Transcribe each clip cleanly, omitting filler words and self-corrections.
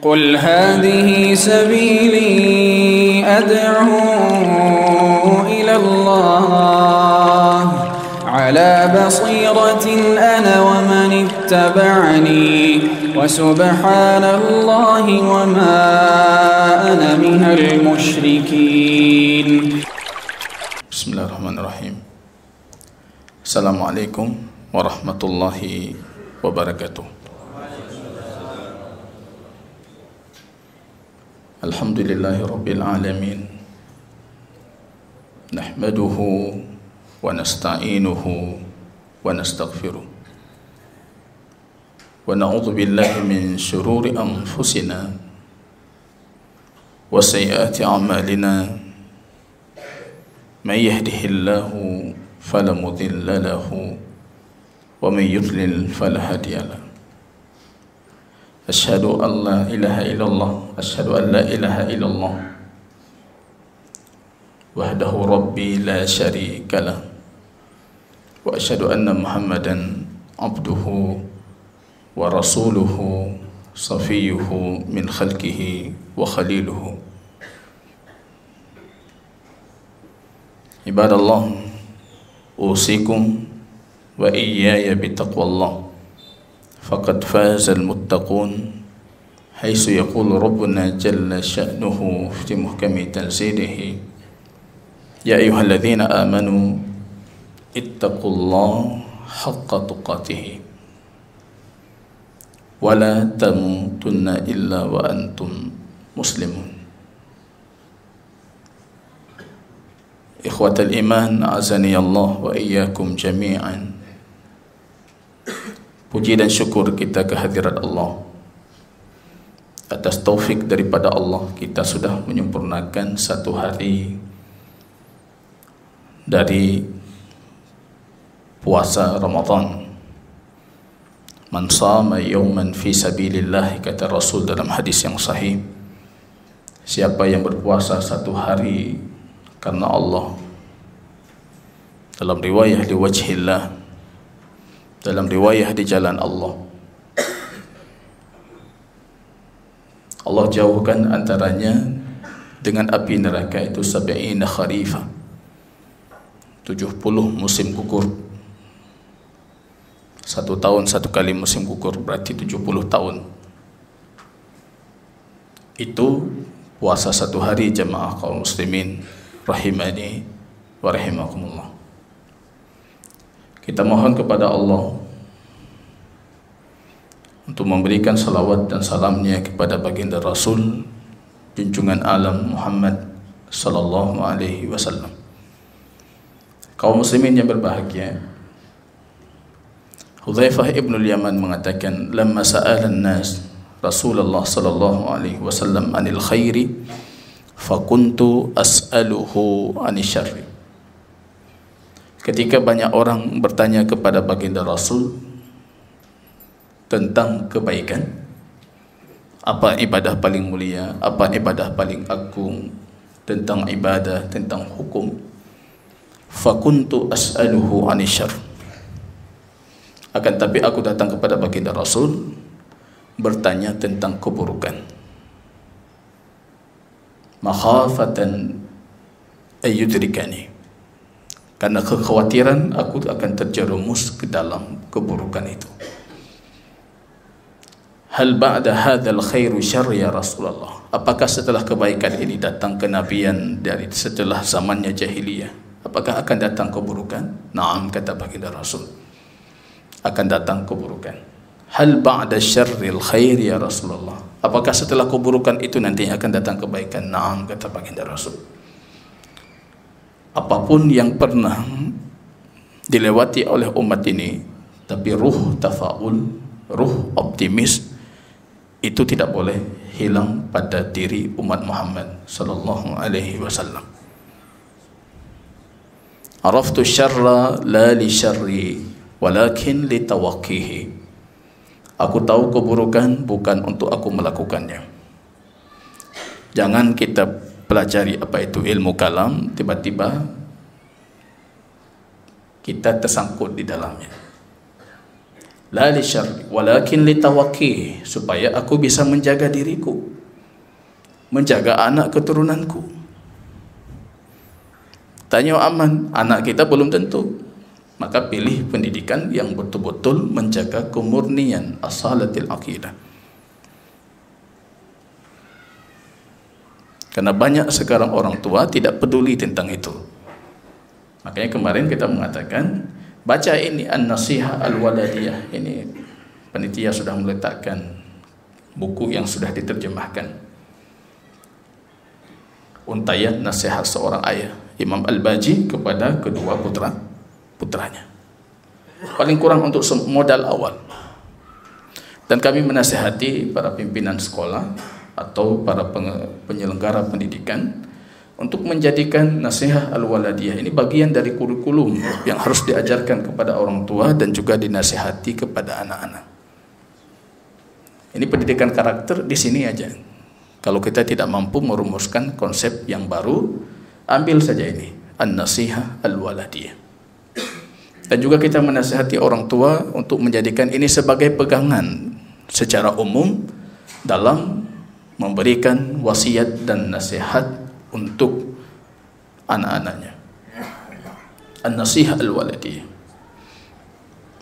قل هذه سبيلي أدعو إلى الله على بصيرة أنا ومن اتبعني وسبحان الله وما أنا من المشركين. بسم الله الرحمن الرحيم. السلام عليكم ورحمة الله وبركاته. Alhamdulillahi Rabbil Alamin. Nahmaduhu wa nasta'inuhu wa nastaghfiruh. Wa na'udzu billahi min shururi anfusina wa sayyiati a'malina. Man yahdihillahu fala mudilla lahu wa man yudlil fala hadiya lahu. Asyhadu an la ilaha illallah, asyhadu an la ilaha illallah wahdahu rabbi la syarika lah, wa asyhadu anna Muhammadan abduhu wa rasuluhu safiyuhu min khalqihi wa khaliluhu. Ibadallah, usikum wa iyaya bitaqwallah. فقد فاز المتقون حيث يقول ربنا جل شأنه في محكم تنزيله يا أيها الذين آمنوا اتقوا الله حق تقاته ولا تموتن إلا وأنتم مسلمون. إخوة الإيمان أعزني الله وإياكم جميعا. Puji dan syukur kita kehadirat Allah. Atas taufik daripada Allah, kita sudah menyempurnakan satu hari dari puasa Ramadan. Man shama yawman fi sabilillah, kata Rasul dalam hadis yang sahih, siapa yang berpuasa satu hari karena Allah, dalam riwayah li wajhillah, dalam riwayah di jalan Allah, Allah jauhkan antaranya dengan api neraka itu 70 kharifah, 70 musim gugur. 1 tahun 1 kali musim gugur, berarti 70 tahun. Itu puasa 1 hari jamaah kaum muslimin rahimani wa rahimakumullah. Kita mohon kepada Allah untuk memberikan salawat dan salamnya kepada baginda Rasul junjungan alam Muhammad sallallahu alaihi wasallam. Kaum muslimin yang berbahagia, Hudzaifah ibn al-Yaman mengatakan, lamma sa'ala an-nas Rasulullah sallallahu alaihi wasallam anil khairi fakuntu as'aluhu anil syarri. Ketika banyak orang bertanya kepada baginda Rasul tentang kebaikan, apa ibadah paling mulia, apa ibadah paling agung, tentang ibadah, tentang hukum, fakuntu as'aluhu anisyar. Akan tapi aku datang kepada baginda Rasul bertanya tentang keburukan, makhafatan ayyudrikani, karena kekhawatiran aku akan terjerumus ke dalam keburukan itu. Hal ba'da hadzal khairu syarr ya Rasulullah, apakah setelah kebaikan ini datang kenabian dari setelah zamannya jahiliyah, apakah akan datang keburukan? Naam, kata baginda Rasul, akan datang keburukan. Hal ba'da syarril khair ya Rasulullah, apakah setelah keburukan itu nanti akan datang kebaikan? Naam, kata baginda Rasul. Apapun yang pernah dilewati oleh umat ini, tapi ruh tafaul, ruh optimis itu tidak boleh hilang pada diri umat Muhammad sallallahu alaihi wasallam. Araftu syarra la li syarri walakin li tawaqqihi. Aku tahu keburukan bukan untuk aku melakukannya. Jangan kita pelajari apa itu ilmu kalam, tiba-tiba kita tersangkut di dalamnya. La li syarri walakin li tawaqqih, supaya aku bisa menjaga diriku, menjaga anak keturunanku. Tanya aman, anak kita belum tentu. Maka pilih pendidikan yang betul-betul menjaga kemurnian asalatil aqidah. Karena banyak sekarang orang tua tidak peduli tentang itu. Makanya kemarin kita mengatakan, baca ini An-Nasihah Al-Waladiyah. Ini panitia sudah meletakkan buku yang sudah diterjemahkan. Untaian nasihat seorang ayah, Imam Al-Baji kepada kedua putranya. Paling kurang untuk modal awal. Dan kami menasihati para pimpinan sekolah atau para penyelenggara pendidikan untuk menjadikan nasihat al-waladiyah ini bagian dari kurikulum yang harus diajarkan kepada orang tua dan juga dinasihati kepada anak-anak. Ini pendidikan karakter di sini aja. Kalau kita tidak mampu merumuskan konsep yang baru, ambil saja ini, an-nasihah al-waladiyah. Dan juga kita menasihati orang tua untuk menjadikan ini sebagai pegangan secara umum dalam memberikan wasiat dan nasihat untuk anak-anaknya. An-nasihah al-waladiyah.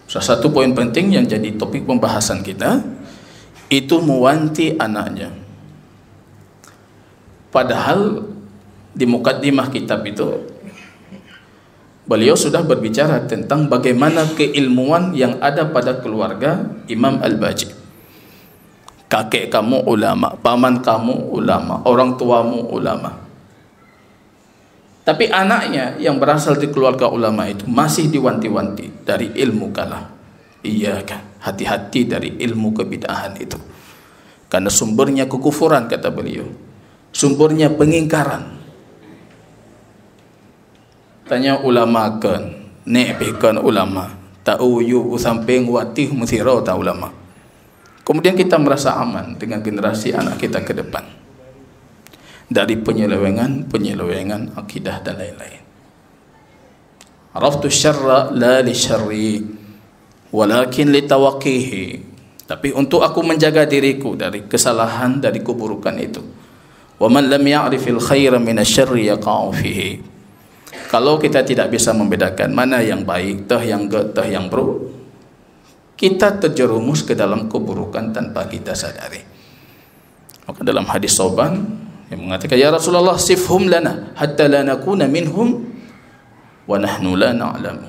Salah satu poin penting yang jadi topik pembahasan kita itu mewanti anaknya. Padahal di mukaddimah kitab itu beliau sudah berbicara tentang bagaimana keilmuan yang ada pada keluarga Imam Al-Baji. Kakek kamu ulama, paman kamu ulama, orang tuamu ulama. Tapi anaknya yang berasal dari keluarga ulama itu masih diwanti-wanti dari ilmu kalam. Iya kan, hati-hati dari ilmu kebid'ahan itu. Karena sumbernya kekufuran, kata beliau. Sumbernya pengingkaran. Tanya ulama kan, ne'bikan ulama, ta'uyu samping watih musirau ta ulama. Kemudian kita merasa aman dengan generasi anak kita ke depan dari penyelewengan akidah dan lain-lain. Araftu syarra la li syarri walakin li tawaqqihi. Tapi untuk aku menjaga diriku dari kesalahan, dari keburukan itu. Wa man lam ya'rifil khaira minasyarri yaqa'u fihi. Kalau kita tidak bisa membedakan mana yang baik, tah yang enggak, tah yang buruk, kita terjerumus ke dalam keburukan tanpa kita sadari. Maka dalam hadis Sauban yang mengatakan, ya Rasulullah sifhum lana hatta la nakuna minhum wa nahnu la na'lam.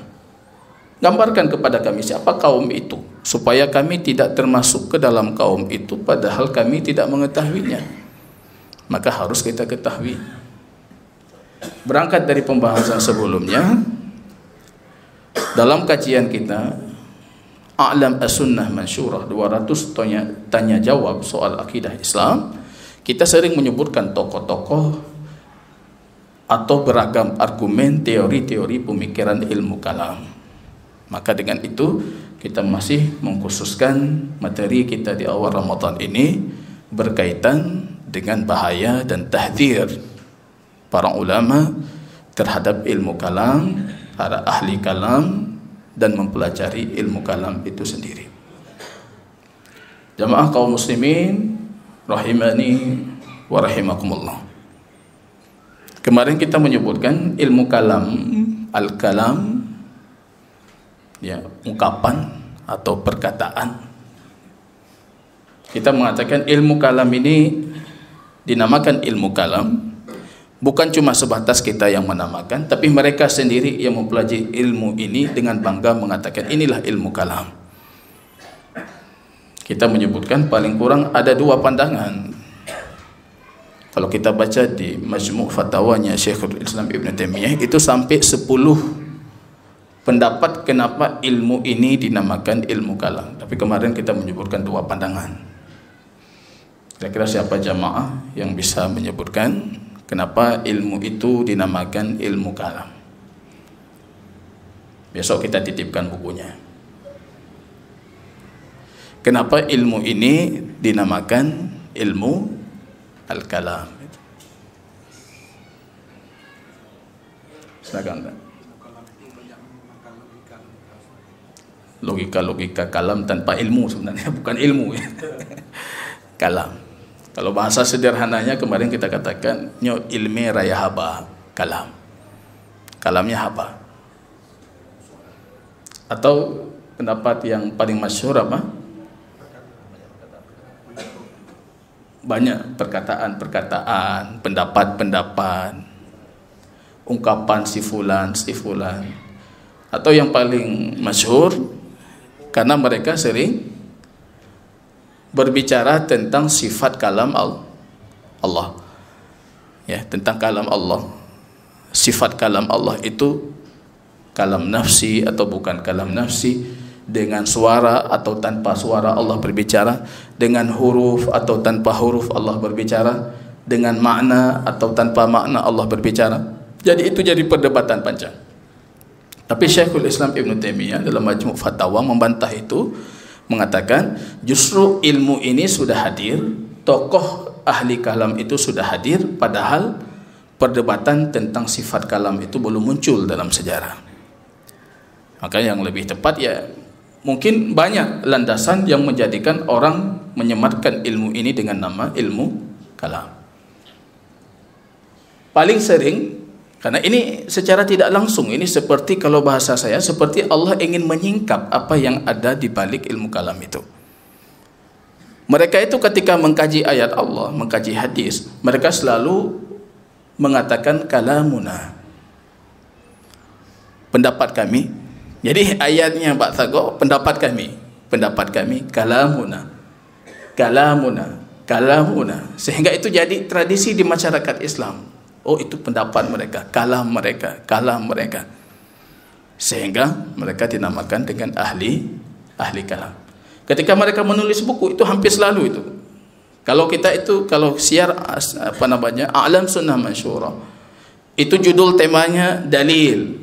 Gambarkan kepada kami siapa kaum itu supaya kami tidak termasuk ke dalam kaum itu padahal kami tidak mengetahuinya. Maka harus kita ketahui. Berangkat dari pembahasan sebelumnya, dalam kajian kita A'lam as-Sunnah Mansyurah 200 tanya jawab soal akidah Islam, kita sering menyebutkan tokoh-tokoh atau beragam argumen teori-teori pemikiran ilmu kalam. Maka dengan itu kita masih mengkhususkan materi kita di awal Ramadan ini berkaitan dengan bahaya dan tahdzir para ulama terhadap ilmu kalam, para ahli kalam, dan mempelajari ilmu kalam itu sendiri. Jamaah kaum muslimin rahimani wa rahimakumullah. Kemarin kita menyebutkan ilmu kalam, al-kalam, ya, ungkapan atau perkataan. Kita mengatakan ilmu kalam ini dinamakan ilmu kalam bukan cuma sebatas kita yang menamakan, tapi mereka sendiri yang mempelajari ilmu ini dengan bangga mengatakan inilah ilmu kalam. Kita menyebutkan paling kurang ada dua pandangan. Kalau kita baca di Majmu' Fatwanya Syekhul Islam Ibn Taimiyah itu sampai 10 pendapat kenapa ilmu ini dinamakan ilmu kalam. Tapi kemarin kita menyebutkan dua pandangan. Kira-kira siapa jamaah yang bisa menyebutkan kenapa ilmu itu dinamakan ilmu kalam? Besok kita titipkan bukunya. Kenapa ilmu ini dinamakan ilmu al-kalam? Silakan. logika-logika kalam tanpa ilmu sebenarnya, bukan ilmu ya. Kalam. Kalau bahasa sederhananya kemarin kita katakan nyo ilme raya haba kalam. Kalamnya haba. Atau pendapat yang paling masyhur apa? Banyak perkataan-perkataan, pendapat-pendapat, ungkapan si fulan. Atau yang paling masyhur karena mereka sering berbicara tentang sifat kalam Allah. Ya, tentang kalam Allah. Sifat kalam Allah itu kalam nafsi atau bukan kalam nafsi, dengan suara atau tanpa suara Allah berbicara, dengan huruf atau tanpa huruf Allah berbicara, dengan makna atau tanpa makna Allah berbicara. Jadi itu jadi perdebatan panjang. Tapi Syekhul Islam Ibn Taimiyah dalam Majmu' Fatawa membantah itu, mengatakan justru ilmu ini sudah hadir, tokoh ahli kalam itu sudah hadir, padahal perdebatan tentang sifat kalam itu belum muncul dalam sejarah. Maka yang lebih tepat ya, mungkin banyak landasan yang menjadikan orang menyematkan ilmu ini dengan nama ilmu kalam. Paling sering, karena ini secara tidak langsung, ini seperti kalau bahasa saya, seperti Allah ingin menyingkap apa yang ada di balik ilmu kalam itu. Mereka itu ketika mengkaji ayat Allah, mengkaji hadis, mereka selalu mengatakan kalamuna, pendapat kami. Jadi ayatnya Pak Thago, pendapat kami, kalamuna, sehingga itu jadi tradisi di masyarakat Islam. Oh, itu pendapat mereka, kalam mereka, sehingga mereka dinamakan dengan ahli kalam. Ketika mereka menulis buku itu hampir selalu itu. Kalau kita itu, kalau siar A'lam Sunnah Mansyurah, itu judul temanya dalil.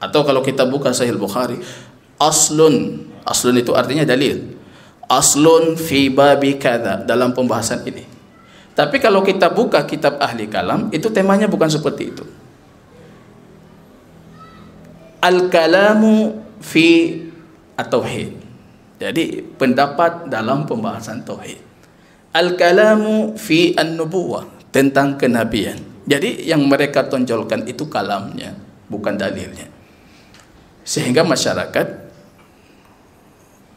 Atau kalau kita buka Sahih Bukhari, aslun itu artinya dalil. Aslun fi babi kadza, dalam pembahasan ini. Tapi kalau kita buka kitab ahli kalam, itu temanya bukan seperti itu. Al-kalamu fi at-tauhid. Jadi pendapat dalam pembahasan tauhid. Al-kalamu fi an-nubuwah, tentang kenabian. Jadi yang mereka tonjolkan itu kalamnya, bukan dalilnya. Sehingga masyarakat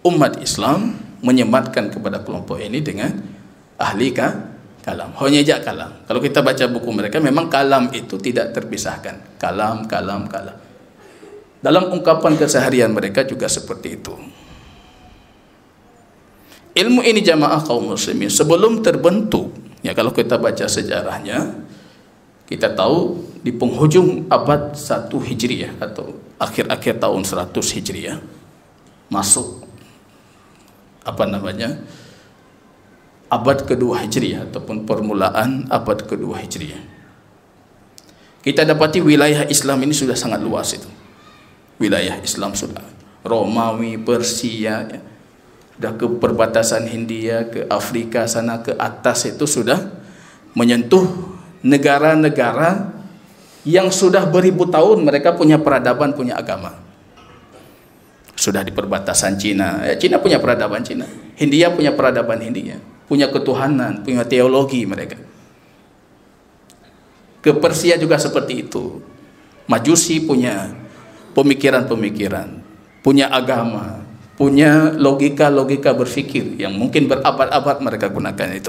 umat Islam menyematkan kepada kelompok ini dengan ahli kalam, hanya kalam. Kalau kita baca buku mereka, memang kalam itu tidak terpisahkan. Kalam. Dalam ungkapan keseharian mereka juga seperti itu. Ilmu ini jamaah kaum muslimin sebelum terbentuk, ya kalau kita baca sejarahnya, kita tahu di penghujung abad 1 Hijriah atau akhir-akhir tahun 100 Hijriah masuk abad kedua Hijriah ataupun permulaan abad kedua Hijriah. Kita dapati wilayah Islam ini sudah sangat luas itu. Wilayah Islam sudah Romawi, Persia, ya. Sudah ke perbatasan Hindia, ke Afrika sana ke atas, itu sudah menyentuh negara-negara yang sudah beribu tahun mereka punya peradaban, punya agama. Sudah di perbatasan Cina, Cina punya peradaban Cina, Hindia punya peradaban Hindia, punya ketuhanan, punya teologi mereka. Ke Persia juga seperti itu. Majusi punya pemikiran-pemikiran, punya agama, punya logika-logika berfikir yang mungkin berabad-abad mereka gunakan itu.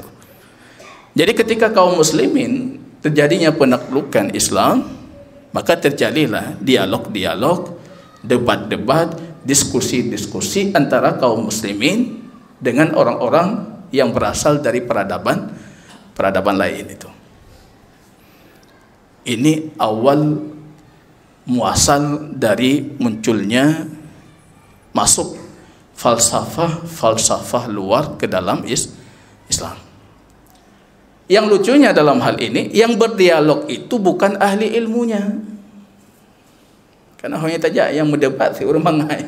Jadi ketika kaum muslimin terjadinya penaklukan Islam, maka terjadilah dialog-dialog, debat-debat, diskusi-diskusi antara kaum muslimin dengan orang-orang yang berasal dari peradaban lain itu. Ini awal muasal dari munculnya masuk falsafah luar ke dalam Islam. Yang lucunya dalam hal ini, yang berdialog itu bukan ahli ilmunya. Karena hanya saja yang mendebat si orang mangai.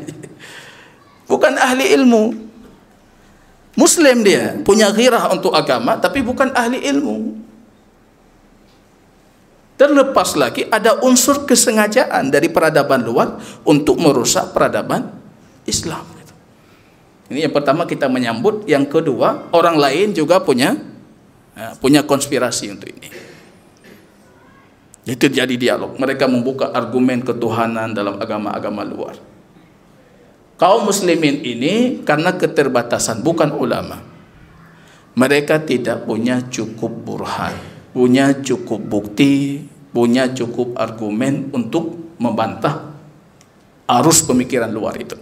Bukan ahli ilmu. Muslim dia, punya ghirah untuk agama, tapi bukan ahli ilmu. Terlepas lagi ada unsur kesengajaan dari peradaban luar untuk merusak peradaban Islam. Ini yang pertama kita menyambut. Yang kedua, orang lain juga punya konspirasi untuk ini. Itu jadi dialog. Mereka membuka argumen ketuhanan dalam agama-agama luar. Kaum muslimin ini karena keterbatasan, bukan ulama, mereka tidak punya cukup burhan, punya cukup bukti, punya cukup argumen untuk membantah arus pemikiran luar itu.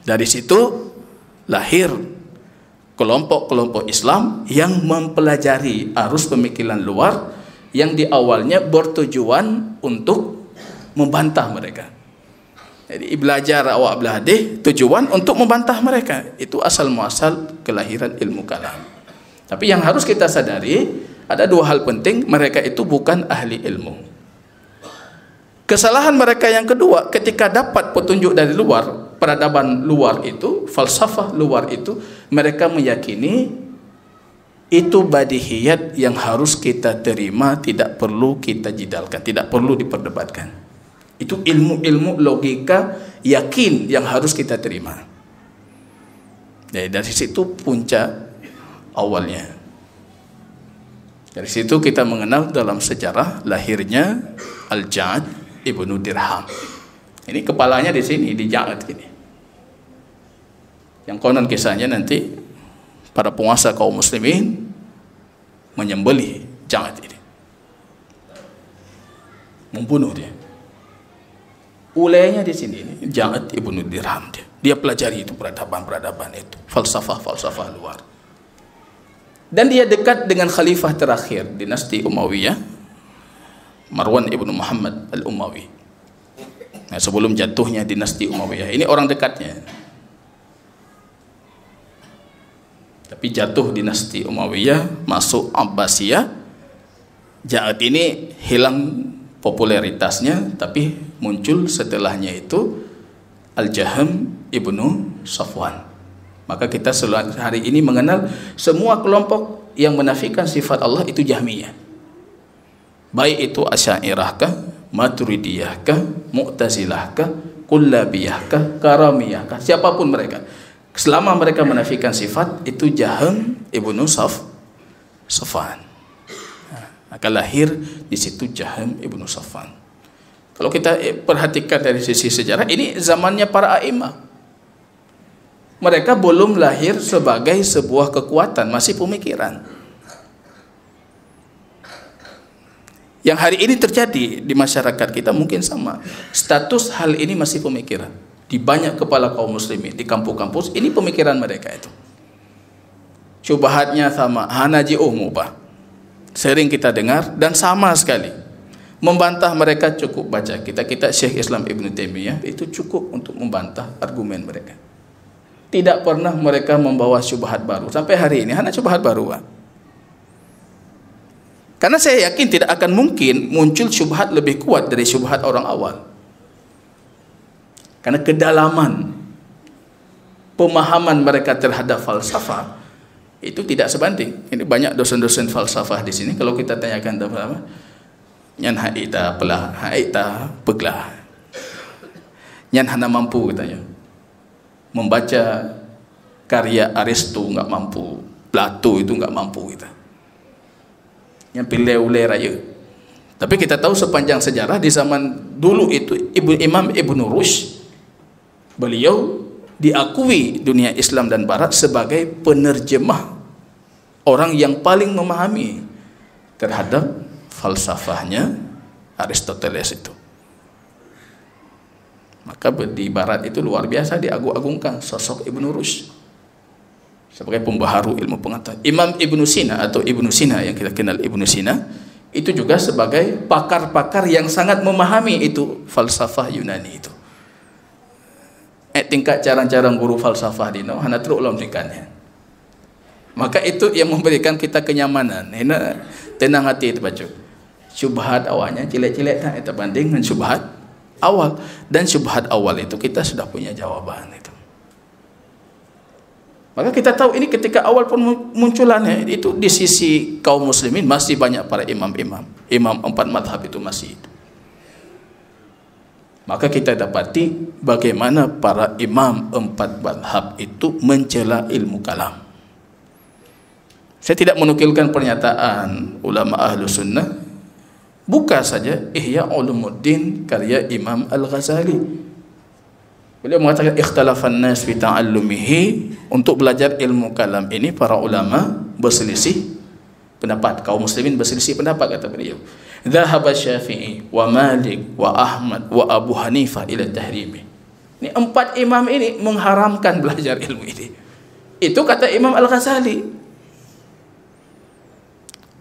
Dari situ lahir kelompok-kelompok Islam yang mempelajari arus pemikiran luar yang di awalnya bertujuan untuk membantah mereka. Jadi belajar awak beladih tujuan untuk membantah mereka. Itu asal muasal kelahiran ilmu kalam. Tapi yang harus kita sadari ada dua hal penting, mereka itu bukan ahli ilmu. Kesalahan mereka yang kedua, ketika dapat petunjuk dari luar, peradaban luar itu, falsafah luar itu, mereka meyakini itu badihiyat yang harus kita terima, tidak perlu kita jidalkan, tidak perlu diperdebatkan. Itu ilmu-ilmu logika yakin yang harus kita terima. Jadi dari situ puncak awalnya. Dari situ kita mengenal dalam sejarah lahirnya Al-Ja'ad Ibnu Dirham. Ini kepalanya di sini, di Ja'ad ini. Yang konon kisahnya nanti para penguasa kaum muslimin menyembelih Ja'ad ini, membunuh dia. Ulainya di sini, ini Ja'ad Ibnu Dirham dia. Dia pelajari itu peradaban itu, falsafah luar. Dan dia dekat dengan khalifah terakhir dinasti Umayyah, Marwan ibnu Muhammad al-Umawi. Nah, sebelum jatuhnya dinasti Umayyah, ini orang dekatnya. Tapi jatuh dinasti Umayyah, masuk Abbasiyah, Ja'ad ini hilang popularitasnya, tapi muncul setelahnya itu Al-Jaham ibnu Safwan. Maka kita hari ini mengenal semua kelompok yang menafikan sifat Allah itu Jahmiyah. Baik itu Asy'ariyah kah, Maturidiyah kah, Mu'tazilah kah, Kullabiyah kah, Karamiyah kah, siapapun mereka, selama mereka menafikan sifat itu Jaham ibnu Safwan. Maka lahir di situ Jaham ibnu Safwan. Kalau kita perhatikan dari sisi sejarah, ini zamannya para a'imah. Mereka belum lahir sebagai sebuah kekuatan, masih pemikiran. Yang hari ini terjadi di masyarakat kita mungkin sama. Status hal ini masih pemikiran. Di banyak kepala kaum muslimin, di kampus-kampus, ini pemikiran mereka itu. Syubhatnya sama, hanaji mubah. Sering kita dengar dan sama sekali. Membantah mereka cukup baca kita Syekh Islam Ibn Taimiyah itu cukup untuk membantah argumen mereka. Tidak pernah mereka membawa syubhat baru. Sampai hari ini hanya syubhat baru, Pak. Karena saya yakin tidak akan mungkin muncul syubhat lebih kuat dari syubhat orang awal. Karena kedalaman pemahaman mereka terhadap falsafah itu tidak sebanding. Ini banyak dosen-dosen falsafah di sini. Kalau kita tanyakan apa? Nyan haita pelah, haita peglah. Nyan hana mampu katanya. Membaca karya Aristo nggak mampu, Plato itu nggak mampu kita. Yang pilih-pilih raya. Tapi kita tahu sepanjang sejarah di zaman dulu itu Imam Ibn Rushd, beliau diakui dunia Islam dan Barat sebagai penerjemah, orang yang paling memahami terhadap falsafahnya Aristoteles itu. Maka di Barat itu luar biasa diagung-agungkan sosok Ibn Rushd sebagai pembaharu ilmu pengetahuan. Imam Ibn Sina atau Ibn Sina yang kita kenal Ibn Sina itu juga sebagai pakar-pakar yang sangat memahami itu falsafah Yunani itu. Tingkat cara-cara guru falsafah dino hana teruk ulun tingkatnya. Maka itu yang memberikan kita kenyamanan. Hina tenang hati itu baca. Syubhat awalnya cilek-cilek tak itu banding dengan syubhat awal, dan syubhat awal itu kita sudah punya jawaban itu. Maka kita tahu ini ketika awal pun munculannya itu di sisi kaum muslimin masih banyak para imam-imam, imam 4 madhab itu masih itu. Maka kita dapati bagaimana para imam 4 mazhab itu mencela ilmu kalam. Saya tidak menukilkan pernyataan ulama ahlu sunnah. Buka saja Ihya Ulumuddin karya Imam Al-Ghazali. Beliau mengatakan ikhtalafan nas fi ta'allumihi, untuk belajar ilmu kalam ini para ulama berselisih pendapat, kaum muslimin berselisih pendapat, kata beliau. Dhahaba Syafi'i wa Malik wa Ahmad wa Abu Hanifah ila tahrimi. Ini 4 imam ini mengharamkan belajar ilmu ini. Itu kata Imam Al-Ghazali.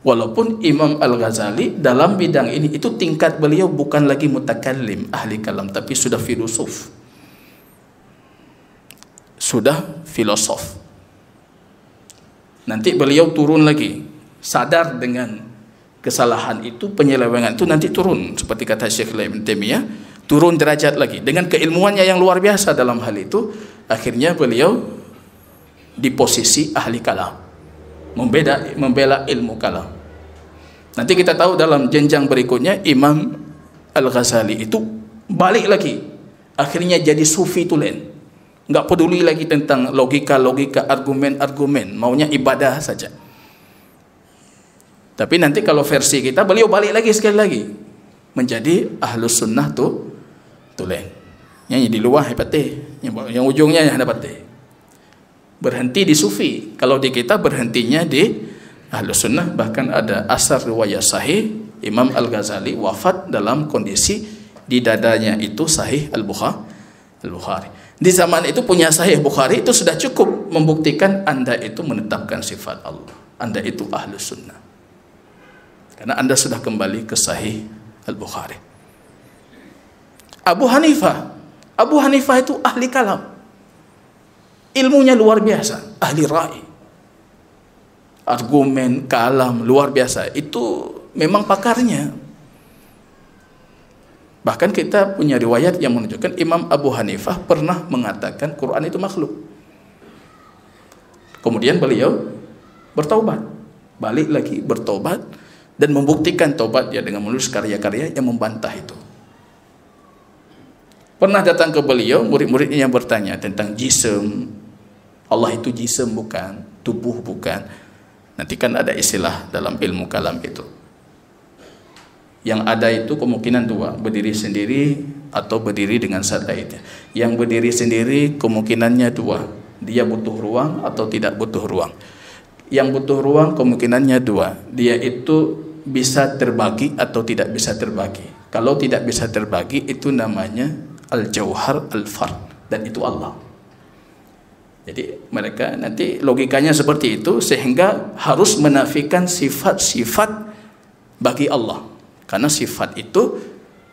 Walaupun Imam Al-Ghazali dalam bidang ini itu tingkat beliau bukan lagi mutakallim, ahli kalam, tapi sudah filosof. Sudah filosof. Nanti beliau turun lagi, sadar dengan kesalahan itu, penyelewengan itu nanti turun, seperti kata Syekh Ibn Taimiyah, turun derajat lagi dengan keilmuannya yang luar biasa dalam hal itu. Akhirnya beliau di posisi ahli kalam, membela ilmu kalam. Nanti kita tahu dalam jenjang berikutnya Imam Al-Ghazali itu balik lagi, akhirnya jadi sufi tulen, nggak peduli lagi tentang logika, argumen, maunya ibadah saja. Tapi nanti kalau versi kita, beliau balik lagi sekali lagi menjadi ahlus sunnah tulen. Yang di luar hepate, yang ujungnya yang dapat berhenti di sufi. Kalau di kita berhentinya di ahlus sunnah. Bahkan ada asar riwayat sahih, Imam Al-Ghazali wafat dalam kondisi di dadanya itu sahih Al-Bukhari. Di zaman itu punya sahih Bukhari itu sudah cukup membuktikan Anda itu menetapkan sifat Allah, Anda itu ahlus sunnah, karena Anda sudah kembali ke sahih Al-Bukhari. Abu Hanifah itu ahli kalam, ilmunya luar biasa, ahli ra'i, argumen, kalam luar biasa, itu memang pakarnya. Bahkan kita punya riwayat yang menunjukkan Imam Abu Hanifah pernah mengatakan Quran itu makhluk. Kemudian beliau bertaubat, balik lagi bertaubat, dan membuktikan taubatnya dengan menulis karya-karya yang membantah itu. Pernah datang ke beliau murid-muridnya yang bertanya tentang jism, Allah itu jism bukan, tubuh bukan. Nanti kan ada istilah dalam ilmu kalam itu. Yang ada itu kemungkinan 2, berdiri sendiri atau berdiri dengan satelitnya. Yang berdiri sendiri kemungkinannya 2, dia butuh ruang atau tidak butuh ruang. Yang butuh ruang kemungkinannya 2, dia itu bisa terbagi atau tidak bisa terbagi. Kalau tidak bisa terbagi itu namanya al-jauhar al-fard, dan itu Allah. Jadi mereka nanti logikanya seperti itu, sehingga harus menafikan sifat-sifat bagi Allah, karena sifat itu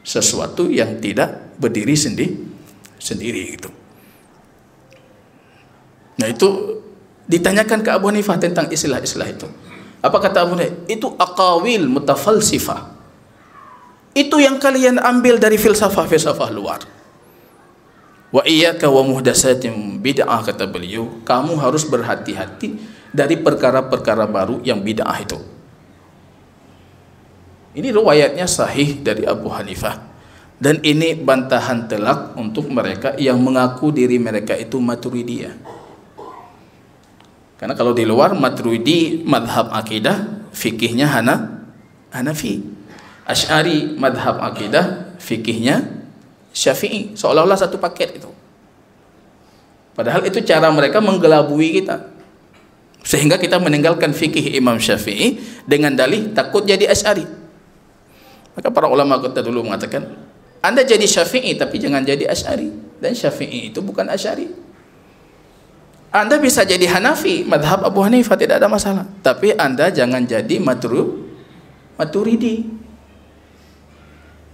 sesuatu yang tidak berdiri sendiri gitu. Nah itu ditanyakan ke Abu Hanifah tentang istilah-istilah itu. Apa kata Abu Hanifah? Itu aqawil mutafalsifah. Itu yang kalian ambil dari filsafah luar. Wa iyyaka wa muhdatsatin bid'ah, kata beliau, kamu harus berhati-hati dari perkara-perkara baru yang bid'ah itu. Ini riwayatnya sahih dari Abu Hanifah, dan ini bantahan telak untuk mereka yang mengaku diri mereka itu Maturidiyah. Karena kalau di luar Maturidi madhab akidah, fikihnya Hanafi. Asy'ari madhab akidah, fikihnya Syafi'i, seolah-olah satu paket itu. Padahal itu cara mereka menggelabui kita, sehingga kita meninggalkan fikih Imam Syafi'i dengan dalih takut jadi Asy'ari. Maka para ulama kita dulu mengatakan, Anda jadi Syafi'i tapi jangan jadi Asy'ari, dan Syafi'i itu bukan Asy'ari. Anda bisa jadi Hanafi, madhab Abu Hanifah, tidak ada masalah, tapi Anda jangan jadi Maturidi.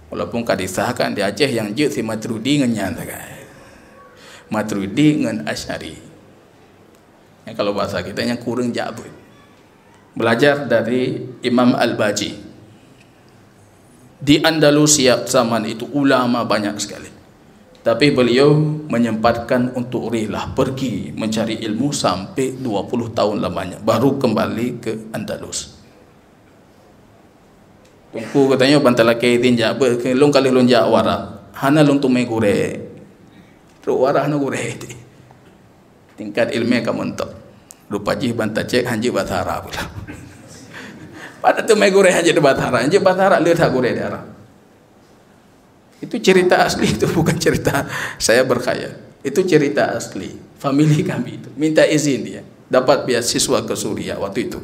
Walaupun kadisahkan di Aceh yang je si Maturidi ngenyatakan Maturidi dengan Asy'ari. Ya, kalau bahasa kita yang kurang jauh. Belajar dari Imam Al-Baji. Di Andalusia zaman itu ulama banyak sekali, tapi beliau menyempatkan untuk rihlah, pergi mencari ilmu sampai 20 tahun lamanya, baru kembali ke Andalus. Tunggu katanya bantala kaidin jabe kelong kali lonjak wara. hana long tumai gure ruwarah na gure ti tingkat ilmu kamu entok lupa ji banta cek hanji batara pula pada tumai gure hanji batara lihat gure darah. Itu cerita asli, itu bukan cerita saya berkhayal. Itu cerita asli family kami itu minta izin dia dapat beasiswa ke Suria waktu itu.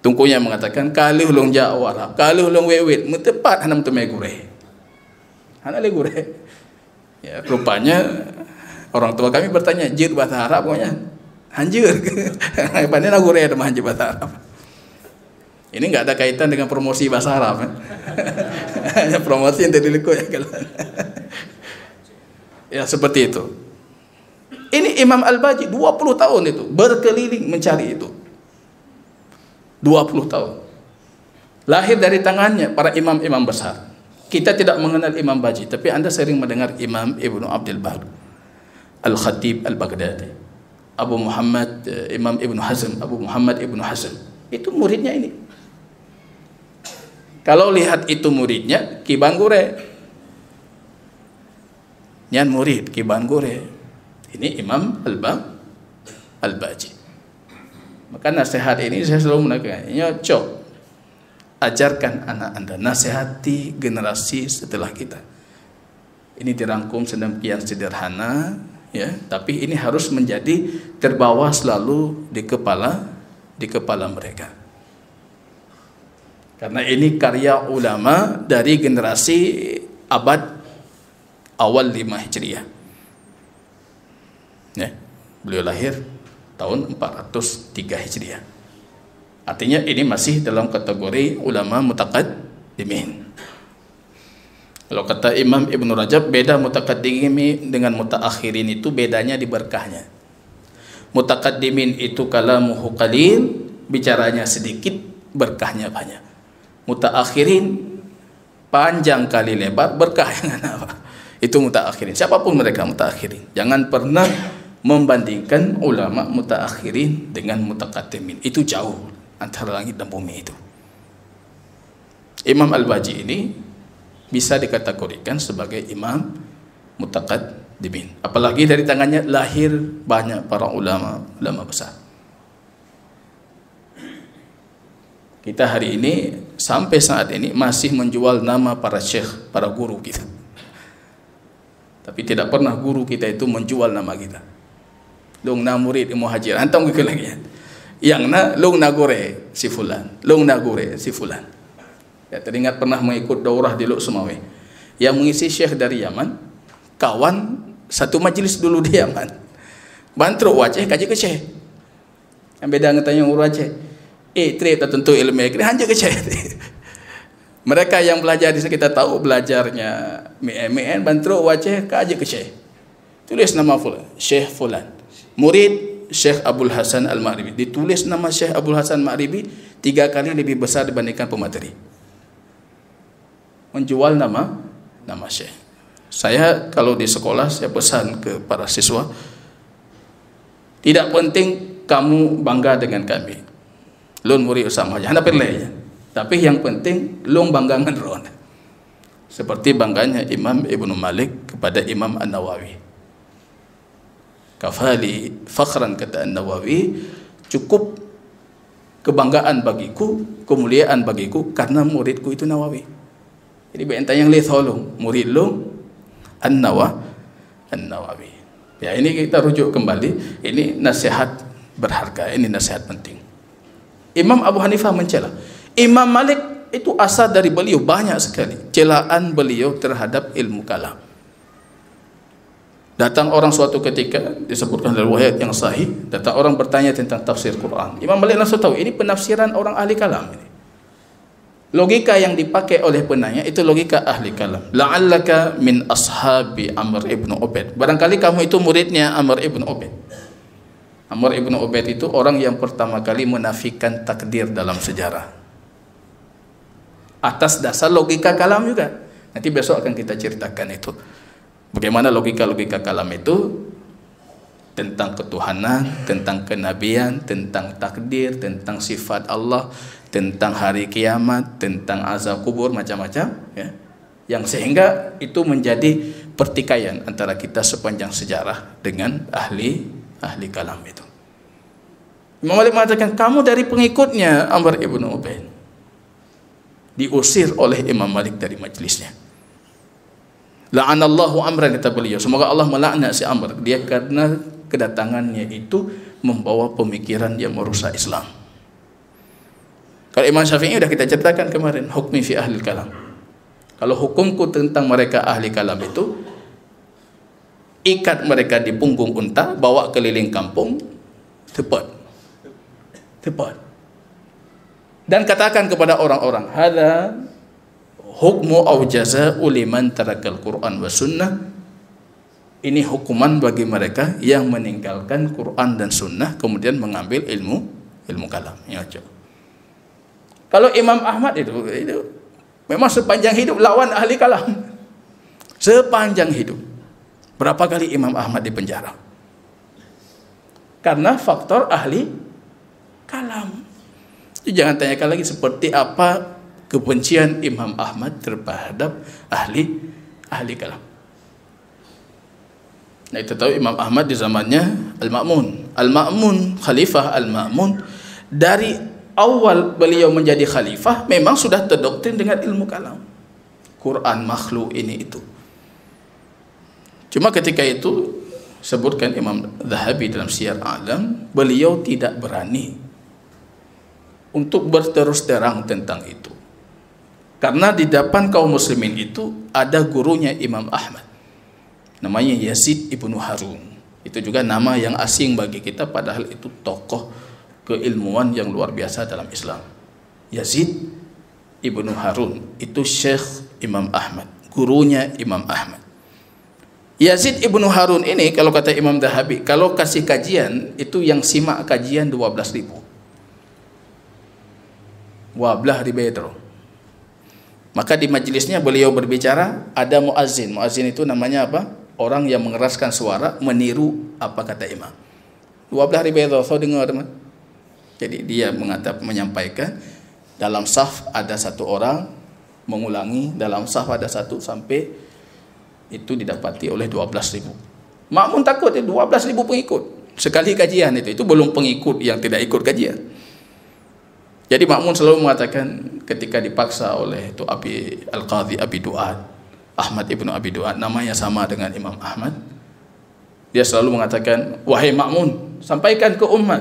Tungkunya mengatakan kalau long jawara, kalau long wewet, mentepat hanam tumai gure. Hana le gure. Ya, rupanya orang tua kami bertanya, "Jir bahasa Arab pokoknya." Hanjir. Pandai gure ada hanjir bahasa Arab. Ini enggak ada kaitan dengan promosi bahasa Arab. Hanya promosi yang terliku ya kalau. Ya seperti itu. Ini Imam Al-Baji 20 tahun itu berkeliling mencari itu. 20 tahun. Lahir dari tangannya para imam-imam besar. Kita tidak mengenal Imam Baji, tapi Anda sering mendengar Imam Ibnu Abdul Bar, Al-Khatib Al-Baghdadi, Abu Muhammad, Imam Ibnu Hazm, Abu Muhammad Ibnu Hazm. Itu muridnya ini. Kalau lihat itu muridnya, Ki Bangure. Nyan murid Ki Bangure. Ini Imam Al-Baji. Maka nasihat ini saya selalu mengatakan, nyocok ajarkan anak Anda, nasihati generasi setelah kita. Ini dirangkum sedemikian sederhana, ya, tapi ini harus menjadi terbawa selalu di kepala mereka. Karena ini karya ulama dari generasi abad awal 5 Hijriah. Ya, beliau lahir tahun 403 Hijriah. Artinya ini masih dalam kategori ulama mutaqaddimin. Kalau kata Imam Ibn Rajab, beda mutaqaddimin dengan mutaakhirin itu bedanya di berkahnya. Mutaqaddimin itu kalamuhu qalil, bicaranya sedikit, berkahnya banyak. Mutaakhirin panjang kali lebar, berkah yang apa? Itu mutaakhirin. Siapapun mereka mutaakhirin. Jangan pernah membandingkan ulama mutaakhirin dengan mutaqaddimin. Itu jauh antara langit dan bumi itu. Imam Al-Baji ini bisa dikategorikan sebagai imam mutaqaddimin. Apalagi dari tangannya lahir banyak para ulama besar. Kita hari ini sampai saat ini masih menjual nama para syekh, para guru kita. Tapi tidak pernah guru kita itu menjual nama kita. Long na murid muhajir, antam ke lagi. Yang na long na gore si fulan, long na gore si fulan. Ya, teringat pernah mengikut daurah di Lok Sumawe. Yang mengisi syekh dari Yaman, kawan satu majlis dulu di Yaman. Bantro wajah kaji ke syekh. Yang beda ngetanya urut Aceh. Trip tertentu ilmu ini hanya ke syekh. Mereka yang belajar di sini kita tahu belajarnya MN bantro wajah kaji ke syekh. Tulis nama fulan, Syekh fulan. Murid Syekh Abdul Hasan Al-Maghribi. Ditulis nama Syekh Abdul Hasan Al-Maghribi 3 kali lebih besar dibandingkan pemateri. Menjual nama Syekh. Saya kalau di sekolah saya pesan ke para siswa, tidak penting kamu bangga dengan kami. Lun murid sama aja, hendak perleh. Tapi yang penting lun bangga dengan ron. Seperti bangganya Imam Ibnu Malik kepada Imam An-Nawawi. Kafali fakhran, kata An-Nawawi, cukup kebanggaan bagiku, kemuliaan bagiku karena muridku itu Nawawi. Jadi bentang yang lihat tolong murid lu An-Nawawi. Ya, ini kita rujuk kembali, ini nasihat berharga, ini nasihat penting. Imam Abu Hanifah mencela. Imam Malik itu asal dari beliau banyak sekali celaan beliau terhadap ilmu kalam. Datang orang suatu ketika, disebutkan dalam riwayat yang sahih, datang orang bertanya tentang tafsir Quran. Imam Malik langsung tahu ini penafsiran orang ahli kalam ini. Logika yang dipakai oleh penanya itu logika ahli kalam. La'allaka min ashabi Amr ibn Ubaid. Barangkali kamu itu muridnya Amr ibn Ubaid. Amr ibn Ubaid itu orang yang pertama kali menafikan takdir dalam sejarah. Atas dasar logika kalam juga. Nanti besok akan kita ceritakan itu. Bagaimana logika-logika kalam itu tentang ketuhanan, tentang kenabian, tentang takdir, tentang sifat Allah, tentang hari kiamat, tentang azab kubur, macam-macam, ya. Yang sehingga itu menjadi pertikaian antara kita sepanjang sejarah dengan ahli kalam itu. Imam Malik mengatakan, kamu dari pengikutnya Amr ibn Ubaid. Diusir oleh Imam Malik dari majlisnya. La'anallahu Amran, kata beliau, semoga Allah melaknat si Amr, dia karena kedatangannya itu membawa pemikiran yang merusak Islam. Kalau Imam Syafi'i sudah kita ceritakan kemarin, hukmi fi ahli kalam. Kalau hukumku tentang mereka ahli kalam itu, ikat mereka di punggung unta, bawa keliling kampung, tepat. Dan katakan kepada orang-orang, hadza hukmu au jazaa'u liman tarakal Qur'an wa sunnah. Ini hukuman bagi mereka yang meninggalkan Quran dan sunnah kemudian mengambil ilmu kalam. Ya, kalau Imam Ahmad itu memang sepanjang hidup lawan ahli kalam. Sepanjang hidup. Berapa kali Imam Ahmad dipenjara? Karena faktor ahli kalam. Jadi jangan tanyakan lagi seperti apa kebencian Imam Ahmad terhadap ahli kalam. Nah, itu tahu Imam Ahmad di zamannya Al-Ma'mun, Khalifah Al-Ma'mun, dari awal beliau menjadi khalifah memang sudah terdoktrin dengan ilmu kalam. Quran makhluk ini itu. Cuma ketika itu sebutkan Imam Zahabi dalam Syiar A'lam, beliau tidak berani untuk berterus terang tentang itu. Karena di depan kaum muslimin itu ada gurunya Imam Ahmad. Namanya Yazid ibnu Harun. Itu juga nama yang asing bagi kita, padahal itu tokoh keilmuan yang luar biasa dalam Islam. Yazid ibnu Harun itu Syekh Imam Ahmad, gurunya Imam Ahmad. Yazid ibnu Harun ini kalau kata Imam Zahabi, kalau kasih kajian itu yang simak kajian 12.000. Wablah ribaidro. Maka di majelisnya beliau berbicara, ada muazzin. Muazzin itu namanya apa? Orang yang mengeraskan suara meniru apa kata imam. 12.000 so dengar teman. Jadi dia menyampaikan dalam saf ada satu orang, mengulangi dalam saf ada satu, sampai itu didapati oleh 12.000. Makmun takut 12.000 pengikut sekali kajian itu belum pengikut yang tidak ikut kajian. Jadi makmun selalu mengatakan ketika dipaksa oleh itu Al-Qadhi Abi Du'ad, Ahmad ibnu Abi Du'ad, namanya sama dengan Imam Ahmad, dia selalu mengatakan, wahai makmun, sampaikan ke umat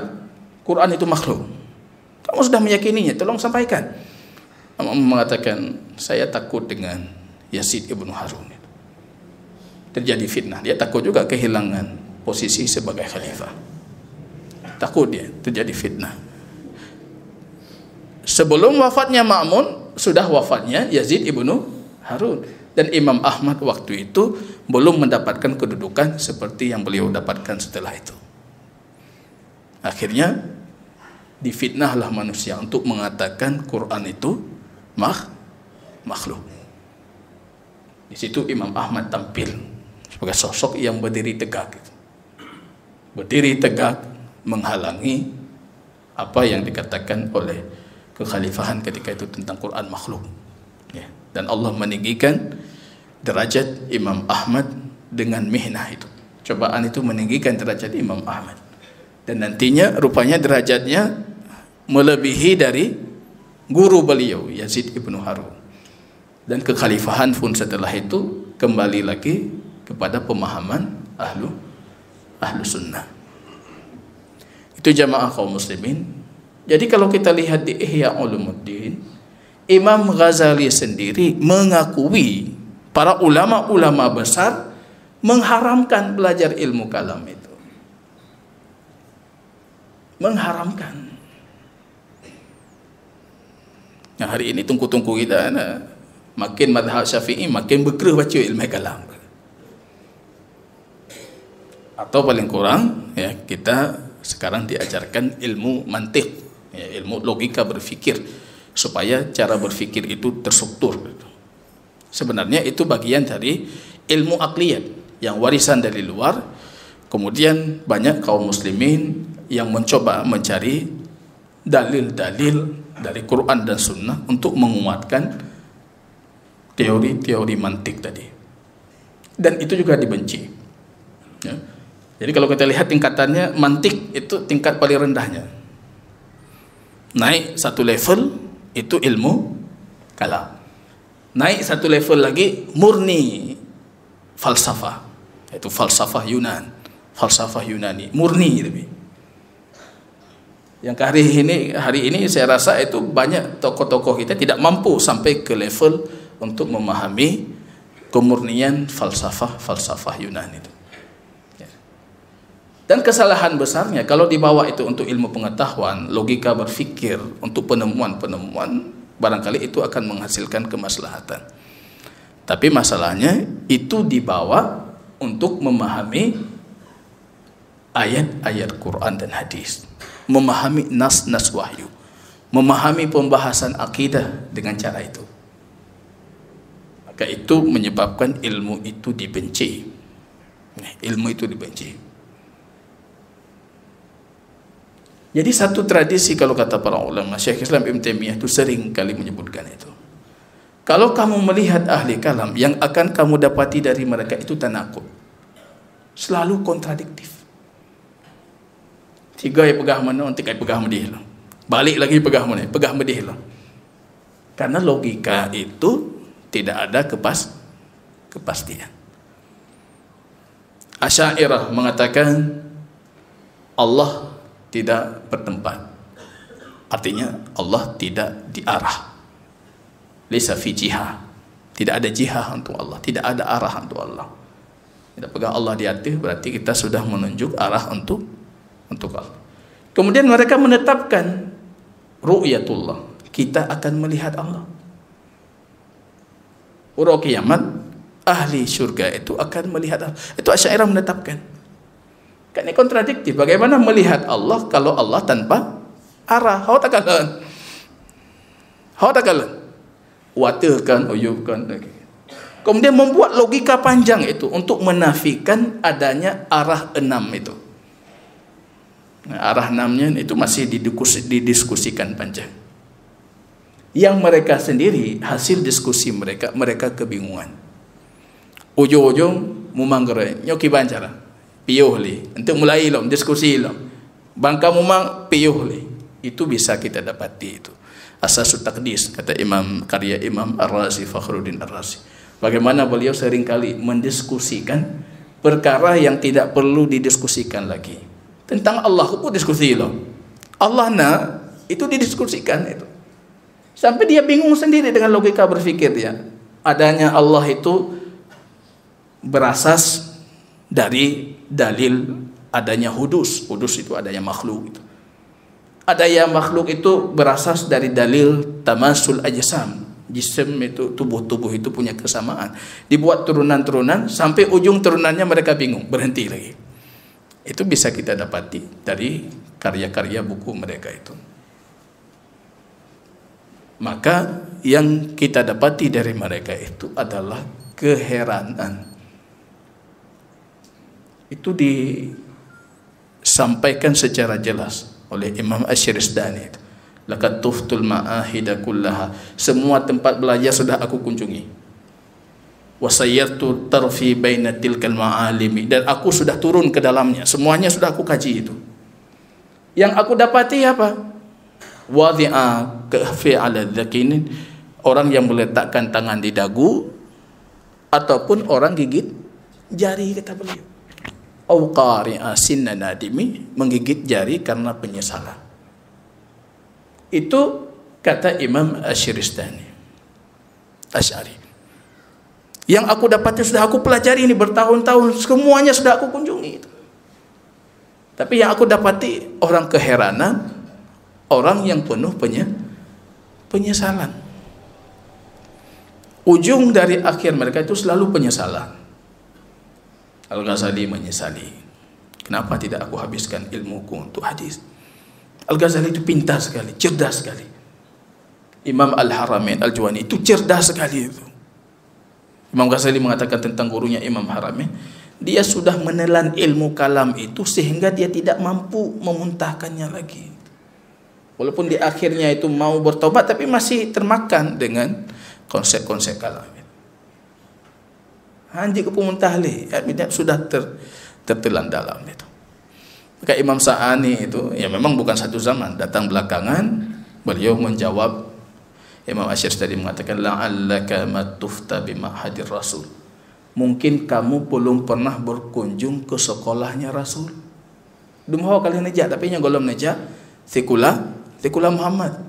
Quran itu makhluk. Kamu sudah meyakininya, tolong sampaikan. Makmun mengatakan, saya takut dengan Yazid ibnu Harun. Terjadi fitnah, dia takut juga kehilangan posisi sebagai khalifah. Takut dia terjadi fitnah. Sebelum wafatnya Ma'mun, sudah wafatnya Yazid ibnu Harun. Dan Imam Ahmad waktu itu belum mendapatkan kedudukan seperti yang beliau dapatkan setelah itu. Akhirnya difitnahlah manusia untuk mengatakan Quran itu makhluk. Di situ Imam Ahmad tampil sebagai sosok yang berdiri tegak. Berdiri tegak menghalangi apa yang dikatakan oleh kekhalifahan ketika itu tentang Quran makhluk. Ya. Dan Allah meninggikan derajat Imam Ahmad dengan mihnah itu. Cobaan itu meninggikan derajat Imam Ahmad. Dan nantinya rupanya derajatnya melebihi dari guru beliau Yazid ibnu Harun. Dan kekhalifahan pun setelah itu kembali lagi kepada pemahaman ahlu sunnah. Itu jamaah kaum muslimin. Jadi kalau kita lihat di Ihya Ulumuddin, Imam Ghazali sendiri mengakui para ulama-ulama besar mengharamkan belajar ilmu kalam itu. Mengharamkan. Nah, hari ini tungku-tungku kita makin madhab Syafi'i makin berkerah baca ilmu kalam. Atau paling kurang ya kita sekarang diajarkan ilmu mantiq, ya, ilmu logika berfikir, supaya cara berfikir itu terstruktur. Sebenarnya itu bagian dari ilmu akliyat yang warisan dari luar. Kemudian banyak kaum muslimin yang mencoba mencari dalil-dalil dari Quran dan Sunnah untuk menguatkan teori-teori mantik tadi. Dan itu juga dibenci. Ya. Jadi kalau kita lihat tingkatannya, mantik itu tingkat paling rendahnya. Naik satu level itu ilmu kalam. Naik satu level lagi murni falsafah, yaitu falsafah Yunani, murni lebih. Yang hari ini saya rasa itu banyak tokoh-tokoh kita tidak mampu sampai ke level untuk memahami kemurnian falsafah Yunani itu. Dan kesalahan besarnya kalau dibawa itu untuk ilmu pengetahuan, logika berfikir, untuk penemuan-penemuan, barangkali itu akan menghasilkan kemaslahatan. Tapi masalahnya itu dibawa untuk memahami ayat-ayat Quran dan hadis, memahami nas-nas wahyu, memahami pembahasan akidah dengan cara itu. Maka itu menyebabkan ilmu itu dibenci. Ilmu itu dibenci. Jadi satu tradisi kalau kata para ulama, Syekh Islam Ibn Taimiyah itu sering kali menyebutkan itu. Kalau kamu melihat ahli kalam, yang akan kamu dapati dari mereka itu tanakut. Selalu kontradiktif. Tiga yang pegah mana, tiga yang pegah medih lah. Balik lagi pegah mana, pegah medih lah. Karena logika itu tidak ada kepastian. Asy'ariyah mengatakan Allah tidak bertempat. Artinya Allah tidak diarah. Laisa fi jihah. Tidak ada jihah untuk Allah, tidak ada arah untuk Allah. Kita pegang Allah di hati berarti kita sudah menunjuk arah untuk Allah. Kemudian mereka menetapkan ru'yatullah, kita akan melihat Allah. Ura kiamat ahli syurga itu akan melihat Allah. Itu Asy'ariyah menetapkan. Kan ini kontradiktif. Bagaimana melihat Allah kalau Allah tanpa arah? Hau takalan. Watakan, uyubkan. Kemudian membuat logika panjang itu untuk menafikan adanya arah 6 itu. Nah, arah 6-nya itu masih didiskusikan panjang. Yang mereka sendiri, hasil diskusi mereka kebingungan. Ujung-ujung mumanggerai, nyoki bancara. Piyuh li, untuk mulai lah, diskusi lah. Bangka mumang piyuh li. Itu bisa kita dapati itu. Asasut Taqdis, kata karya Imam Ar-Razi, Fakhruddin Ar-Razi. Bagaimana beliau seringkali mendiskusikan perkara yang tidak perlu didiskusikan lagi. Tentang Allah pun diskusi lah. Allah itu didiskusikan itu. Sampai dia bingung sendiri dengan logika berfikir dia. Adanya Allah itu berasas dari dalil adanya hudus. Hudus itu adanya makhluk itu. Adanya makhluk itu berasas dari dalil tamasul ajsam. Jism itu, tubuh-tubuh itu punya kesamaan. Dibuat turunan-turunan sampai ujung turunannya mereka bingung, berhenti lagi. Itu bisa kita dapati dari karya-karya buku mereka itu. Maka yang kita dapati dari mereka itu adalah keheranan. Itu disampaikan secara jelas oleh Imam Asy-Syirzani. Laqad tuftul ma'ahida kullaha. Semua tempat belajar sudah aku kunjungi. Wa sayyartu tarfi baina tilkal ma'alimi. Dan aku sudah turun ke dalamnya. Semuanya sudah aku kaji itu. Yang aku dapati apa? Wadhi'a kahfi ala dzakinin. Orang yang meletakkan tangan di dagu ataupun orang gigit jari, kata beliau. Au qari'a sinna nadimi, menggigit jari karena penyesalan. Itu kata Imam Asy-Syirzani, Asy'ari. Yang aku dapatnya sudah aku pelajari ini bertahun-tahun, semuanya sudah aku kunjungi itu. Tapi yang aku dapati orang keheranan, orang yang penuh penyesalan. Ujung dari akhir mereka itu selalu penyesalan. Al-Ghazali menyesali, kenapa tidak aku habiskan ilmuku untuk hadis. Al-Ghazali itu pintar sekali, cerdas sekali. Imam Al-Haramain Al-Juwani itu cerdas sekali itu. Imam Ghazali mengatakan tentang gurunya Imam Haramain, dia sudah menelan ilmu kalam itu sehingga dia tidak mampu memuntahkannya lagi. Walaupun di akhirnya itu mau bertobat, tapi masih termakan dengan konsep-konsep kalam itu. Hanji ke pun tahlil, sudah tertelan dalam itu. Maka Imam Sa'ani itu, ya memang bukan satu zaman, datang belakangan, beliau menjawab. Imam Asy'ari tadi mengatakan, la'allaka matufta bima'hadir Rasul. Mungkin kamu belum pernah berkunjung ke sekolahnya Rasul. Dumhawa kali nejak, tapi yang golom nejak, Sikula Muhammad.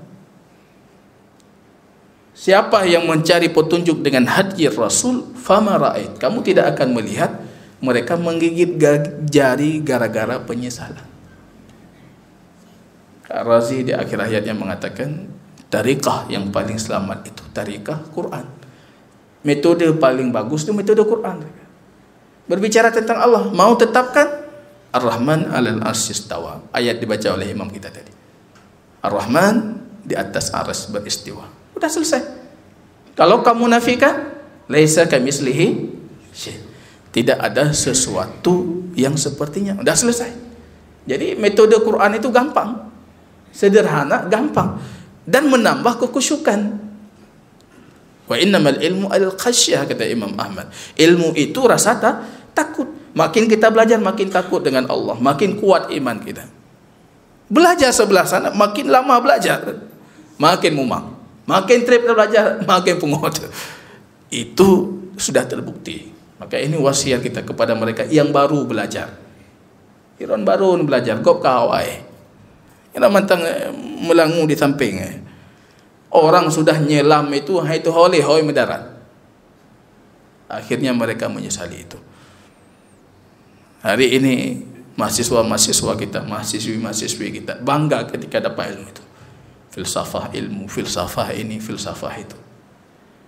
Siapa yang mencari petunjuk dengan hadi Rasul, fama ra'ait, kamu tidak akan melihat mereka menggigit jari gara-gara penyesalan. Razi di akhir ayatnya mengatakan, tariqah yang paling selamat itu tariqah Quran. Metode paling bagus itu metode Quran. Berbicara tentang Allah, mau tetapkan Ar-Rahman 'alal 'arsy istawa. Ayat dibaca oleh imam kita tadi. Ar-Rahman di atas arsy beristiwa. Sudah selesai. Kalau kamu nafikan, laisa kamitslihi syai'. Tidak ada sesuatu yang sepertinya. Sudah selesai. Jadi metode Quran itu gampang, sederhana, gampang, dan menambah kekhusyukan. Wa innamal ilmu al-khasyah, kata Imam Ahmad. Ilmu itu rasa takut. Makin kita belajar, makin takut dengan Allah, makin kuat iman kita. Belajar sebelah sana, makin lama belajar, makin mumang. Makin trip belajar, makin pungut. Itu sudah terbukti. Maka ini wasiat kita kepada mereka yang baru belajar. Iron baru belajar, kop kawai. Ina mantang melangu di samping. Orang sudah nyelam itu hoi mendarat. Akhirnya mereka menyesali itu. Hari ini mahasiswa-mahasiswa kita, mahasiswi-mahasiswi kita bangga ketika dapat ilmu itu. Filsafah ilmu, filsafah ini, filsafah itu.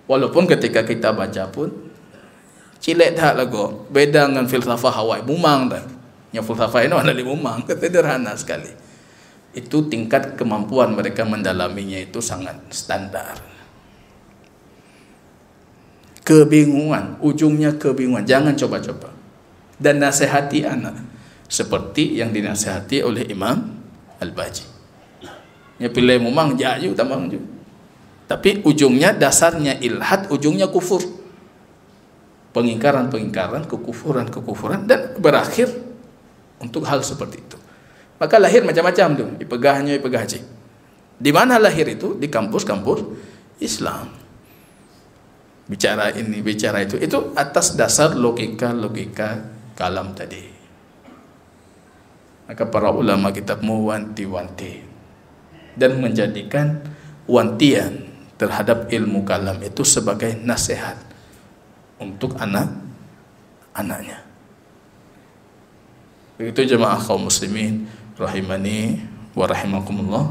Walaupun ketika kita baca pun cilet dah lagu, beda dengan filsafah Hawaii, mumang dah. Yang filsafah ini ada di mumang, sederhana sekali. Itu tingkat kemampuan mereka mendalaminya itu sangat standar. Kebingungan, ujungnya kebingungan. Jangan coba-coba. Dan nasihati anak seperti yang dinasihati oleh Imam Al-Baji. Ya pilih mumang jaju tambang ju. Tapi ujungnya dasarnya ilhad, ujungnya kufur. Pengingkaran-pengingkaran, kekufuran-kekufuran, dan berakhir untuk hal seperti itu. Maka lahir macam-macam tu, ipegahnya ipegahji. Di mana lahir itu? Di kampus-kampus Islam. Bicara ini, bicara itu atas dasar logika kalam tadi. Maka para ulama kita mewanti-wanti dan menjadikan wantian terhadap ilmu kalam itu sebagai nasihat untuk anak-anaknya. Begitu jemaah kaum muslimin rahimani wa rahimakumullah.